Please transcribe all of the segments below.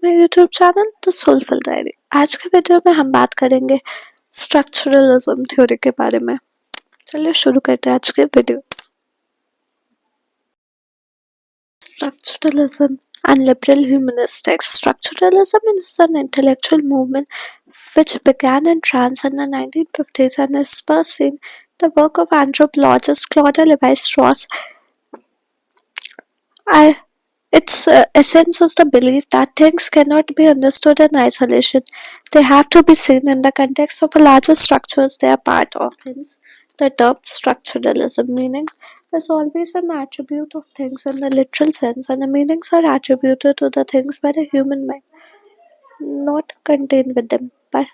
My YouTube channel the Soulful diary. आज के video में हम बात करेंगे स्ट्रक्चरलिज्म थ्योरी के बारे में। चलिए शुरू करते हैं आज के video. Structuralism and liberal humanistics. Structuralism is an intellectual movement which began in France in the 1950s and is first seen the work of anthropologist Claude Levi-Strauss. Its essence is the belief that things cannot be understood in isolation. They have to be seen in the context of a larger structures they are part of. Hence, the term structuralism meaning is always an attribute of things in the literal sense, and the meanings are attributed to the things by the human mind, not contained with them. But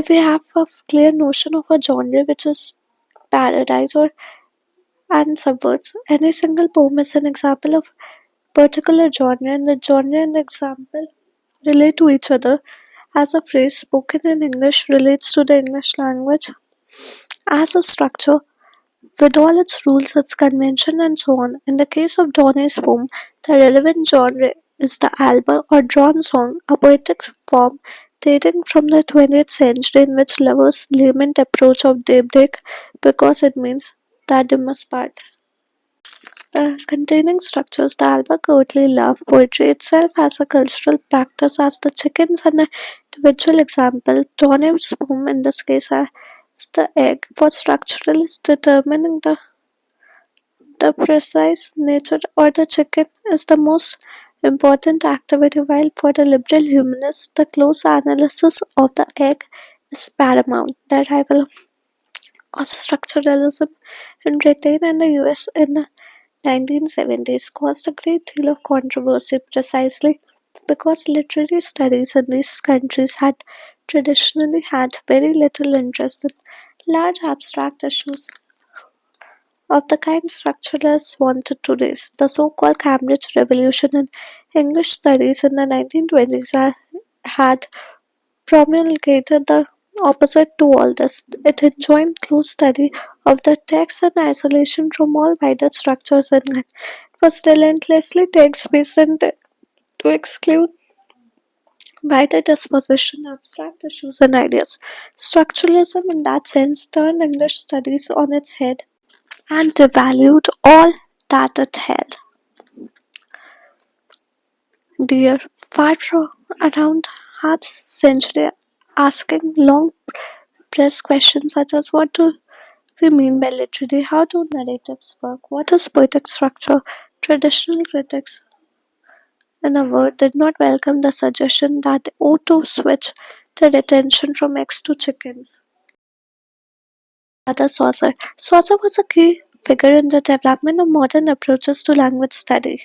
if we have a clear notion of a genre which is paradise or and subverts, any single poem is an example of particular genre, and the genre and the example relate to each other, as a phrase spoken in English relates to the English language as a structure with all its rules, its convention, and so on. In the case of Donne's poem, the relevant genre is the alba or drawn song, a poetic form dating from the 20th century in which lovers lament approach of daybreak because it means that they must part. Containing structures, the alba courtly love poetry itself as a cultural practice, as the chickens an individual example. Donne's poem in this case is the egg. For structuralists, determining the precise nature or the chicken is the most important activity, while for the liberal humanists, the close analysis of the egg is paramount. The arrival of structuralism in Britain and the US in the 1970s caused a great deal of controversy precisely because literary studies in these countries had traditionally had very little interest in large abstract issues of the kind structuralists wanted to raise. The so-called Cambridge Revolution in English studies in the 1920s had promulgated the opposite to all this. It enjoined close study of the text and isolation from all wider structures and it was relentlessly text-based and to exclude wider disposition, abstract issues and ideas. Structuralism in that sense turned English studies on its head and devalued all that it held. Dear, far from around half century asking long press questions such as what do we mean by literary, how do narratives work, what is poetic structure, traditional critics in a word did not welcome the suggestion that they ought to switch their attention from eggs to chickens. Other Saucer. Saucer was a key figure in the development of modern approaches to language study.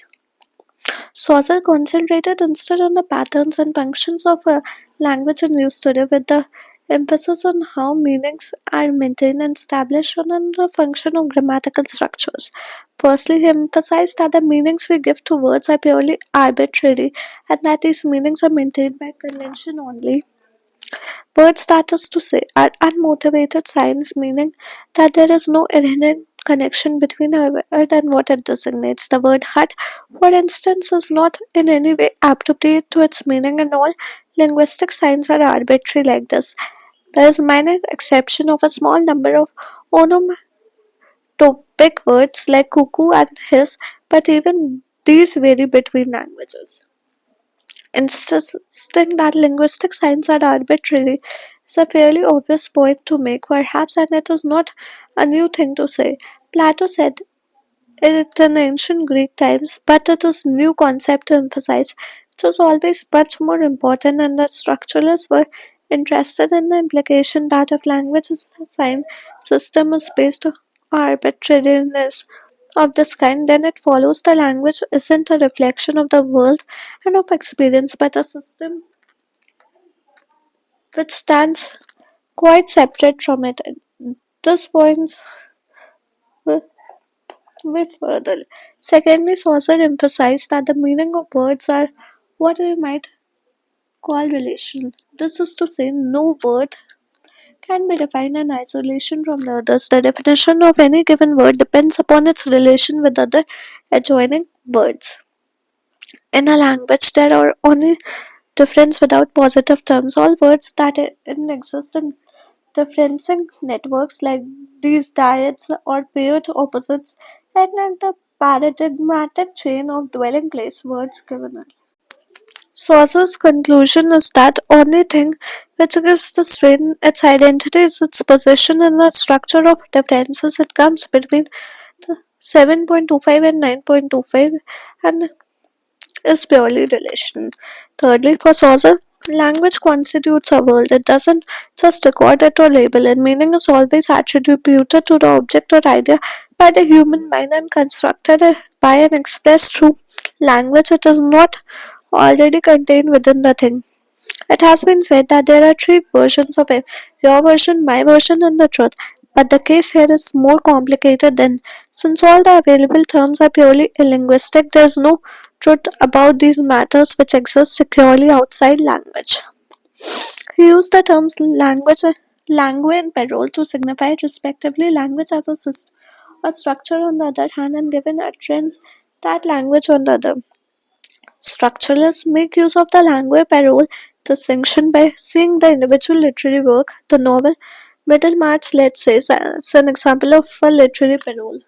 Saucer concentrated instead on the patterns and functions of a language in use today, with the emphasis on how meanings are maintained and established on the function of grammatical structures. Firstly, he emphasized that the meanings we give to words are purely arbitrary and that these meanings are maintained by convention only. Words, that is to say, are unmotivated signs, meaning that there is no inherent connection between a word and what it designates. The word hut, for instance, is not in any way appropriate to its meaning, and all linguistic signs are arbitrary like this. There is minor exception of a small number of onomatopic words like cuckoo and hiss, but even these vary between languages. Insisting that linguistic signs are arbitrary is a fairly obvious point to make, perhaps, and it is not a new thing to say. Plato said it in ancient Greek times, but it is a new concept to emphasize. It was always much more important, and the structuralists were interested in the implication that if language is a sign system is based on arbitrariness of this kind, then it follows the language isn't a reflection of the world and of experience, but a system which stands quite separate from it. This point we further. Secondly, Saucer emphasized that the meaning of words are what we might call relational. This is to say, no word can be defined in isolation from the others. The definition of any given word depends upon its relation with other adjoining words. In a language, there are only difference without positive terms. All words that exist in differencing networks like these dyads or paired opposites and the paradigmatic chain of dwelling place words given it. Saucer's conclusion is that only thing which gives the strain its identity is its position in the structure of differences it comes between the 7.25 and 9.25 and is purely relational. Thirdly, for Saucer, language constitutes a world. It doesn't just record it or label it. Meaning is always attributed to the object or idea by the human mind and constructed by and expressed through language. It is not already contained within the thing. It has been said that there are three versions of it: your version, my version, and the truth. But the case here is more complicated than since all the available terms are purely linguistic, there is no truth about these matters which exist securely outside language. He used the terms langue and parole to signify respectively language as a structure on the other hand and given utterance that language on the other. Structuralists make use of the langue parole distinction by seeing the individual literary work, the novel, Middlemarch, let's say, as an example of a literary parole.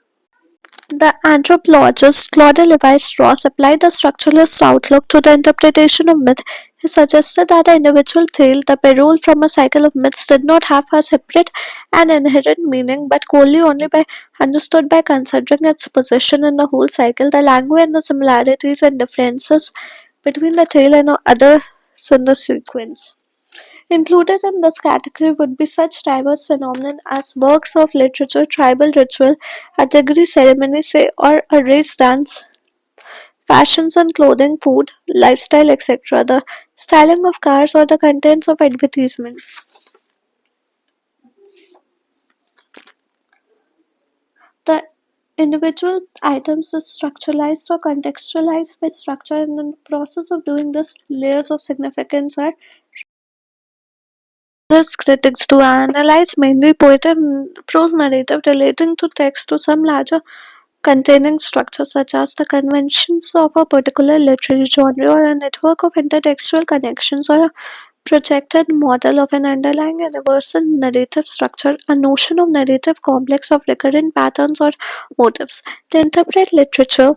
The anthropologist Claude Levi-Strauss applied the structuralist outlook to the interpretation of myth. He suggested that the individual tale, the parole from a cycle of myths, did not have a separate and inherent meaning, but wholly only by understood by considering its position in the whole cycle, the language and the similarities and differences between the tale and others in the sequence. Included in this category would be such diverse phenomena as works of literature, tribal ritual, a degree ceremony, say, or a race dance, fashions and clothing, food, lifestyle, etc., the styling of cars, or the contents of advertisement. The individual items is structuralized or contextualized by structure, and in the process of doing this, layers of significance are Others critics to analyze mainly poetry and prose narrative relating to text to some larger containing structure such as the conventions of a particular literary genre or a network of intertextual connections or a projected model of an underlying universal narrative structure, a notion of narrative complex of recurrent patterns or motives. They interpret literature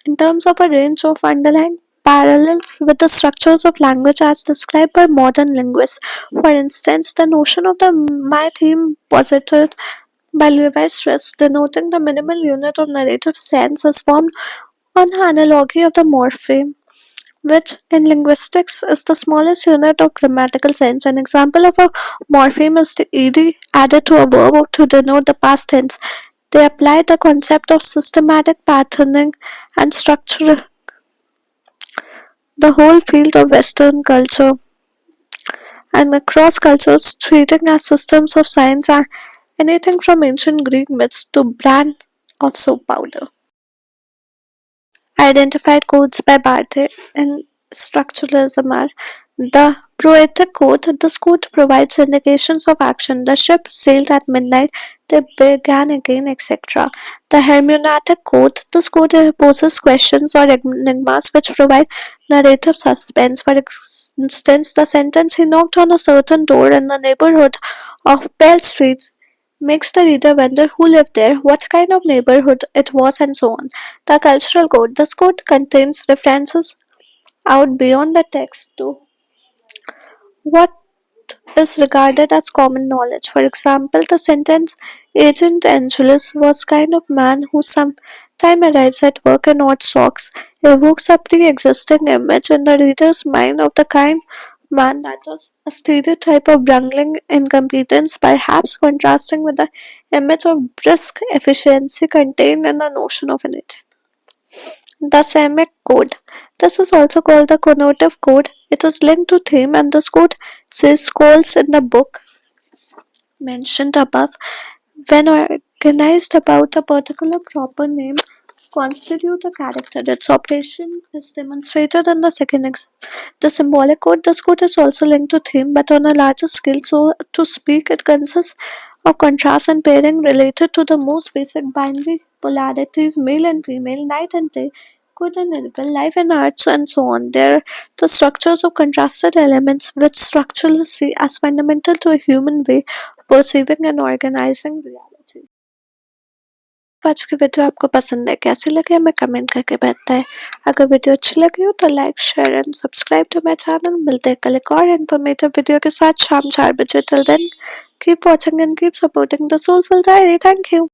in terms of a range of underlying parallels with the structures of language as described by modern linguists. For instance, the notion of the my theme posited by Levi Strauss, denoting the minimal unit of narrative sense, is formed on the analogy of the morpheme, which in linguistics is the smallest unit of grammatical sense. An example of a morpheme is the ed added to a verb to denote the past tense. They apply the concept of systematic patterning and structure the whole field of Western culture and across cultures, treating as systems of science are anything from ancient Greek myths to brand of soap powder. Identified codes by Barthe in structuralism are the poetic code. This code provides indications of action. The ship sailed at midnight, they began again, etc. The hermeneutic code. This code poses questions or enigmas which provide narrative suspense. For instance, the sentence he knocked on a certain door in the neighborhood of Pell Street makes the reader wonder who lived there, what kind of neighborhood it was, and so on. The cultural code. This code contains references out beyond the text to what is regarded as common knowledge. For example, the sentence Agent Angelus was kind of man who sometime arrives at work in odd socks evokes a pre-existing image in the reader's mind of the kind man that is a stereotype of bungling incompetence, perhaps contrasting with the image of brisk efficiency contained in the notion of an agent. The Semitic code. This is also called the connotative code. It is linked to theme, and this code says calls in the book mentioned above, when organized about a particular proper name, constitute a character. Its operation is demonstrated in the second example. The symbolic code. This code is also linked to theme, but on a larger scale. So to speak, it consists of contrast and pairing related to the most basic binary polarities, male and female, night and day, good and evil, life and arts, and so on. They're the structures of contrasted elements which structuralists see as fundamental to a human way of perceiving and organizing reality. तो आज की video आपको पसंद है, कैसी लगी हमें comment करके बताएं। अगर वीडियो अच्छी लगी हो तो like share and subscribe to my channel. मिलते हैं कल एक और इन्फॉर्मेटिव वीडियो के साथ शाम 4 बजे। Till then keep watching and keep supporting the Soulful Diary. Thank you.